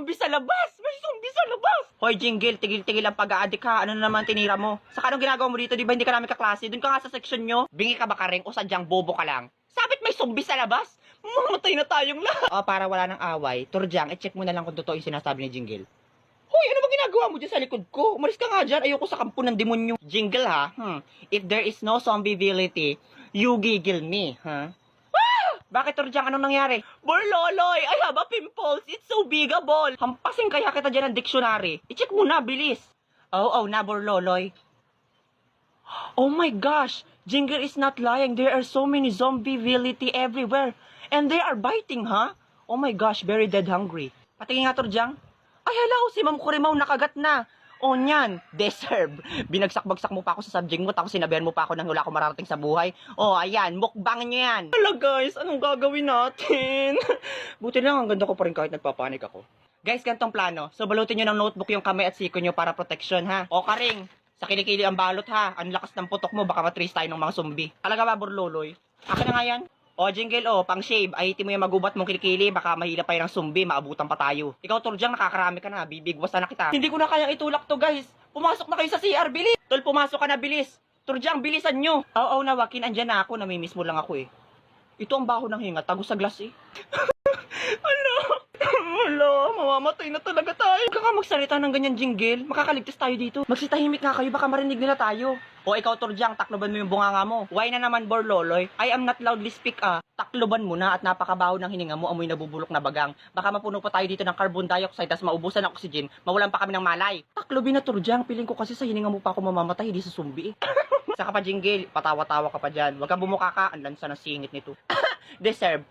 zombie sa labas! May zombie sa labas! Hoy, Jingle, tigil-tigil ang pag-a-addict ha. Ano na naman tinira mo? Saka anong ginagawa mo dito? Di ba hindi ka namin kaklase? Doon ka nga sa section nyo. Bingi ka ba ka rin o sadyang bobo ka lang? Sabit may zombie sa labas? Mamatay na tayong lahat. O, para wala ng away, Turjang, i-check mo na lang kung totoo yung sinasabi ni Jingle. Hoy, ano ba ginagawa mo dyan sa likod ko? Umalis ka nga dyan. Ayoko sa kampo ng demonyo. Jingle ha? If there is no zombieability, you giggle me, ha? Bakit, Turjang? Anong nangyari? Borloloy, I have a pimples. It's so big a ball. Hampasin kaya kita dyan ng dictionary. I-check mo na, bilis. Oh, na, Borloloy. Oh my gosh, Jingle is not lying. There are so many zombieability everywhere. And they are biting, ha? Oh my gosh, very dead hungry. Patingin nga, Turjang. Ay, hello, si Ma'am Kurimaw nakagat na. O nyan, deserve. Binagsak-bagsak mo pa ako sa subject mo, tapos sinabihan mo pa ako nang wala ako mararating sa buhay. O, ayan, mukbang nyo yan. Hala guys, anong gagawin natin? Buti lang, ang ganda ko pa rin kahit nagpapanik ako. Guys, gantong plano. So, balutin nyo ng notebook yung kamay at siko nyo para protection, ha? O, Karing, sa kilikili ang balot, ha? Ang lakas ng putok mo, baka matrace tayo ng mga zombie. Talaga ba, Borloloy? Akin na nga yan. O, Jingle, pang shave, ahitin mo yung magubat mong kilikili, baka mahila pa yun ng zombie, maabutan pa tayo. Ikaw, Turjang, nakakarami ka na, bibigwas na kita. Hindi ko na kayang itulak to, guys. Pumasok na kayo sa CR, bilis! Tol, pumasok ka na, bilis! Turjang, bilisan nyo! Oo, Nawakin, andyan na ako, namimiss mo lang ako eh. Ito ang baho ng hinga, tago sa glass eh. Wala, mamamatay na talaga tayo. Huwag ka nga magsalita ng ganyan, Jingle. Makakaligtas tayo dito. Magsitahimik nga kayo, baka marinig nila tayo. O ikaw, Turjang, takloban mo yung bunganga mo. Why na naman, Borloloy? I am not loudly speak Takloban mo na at napakabaho ng hininga mo, amoy nabubulok na bagang. Baka mapuno pa tayo dito ng carbon dioxide, tas maubusan ng oxygen, mawalan pa kami ng malay. Taklobin na, Turjang, piling ko kasi sa hininga mo pa ako mamamatay, hindi sa zombie. Saka pa, Jingle, patawa-tawa ka pa dyan. Huwag kang bumuka ka, ang lansa ng singit nito. Deserve.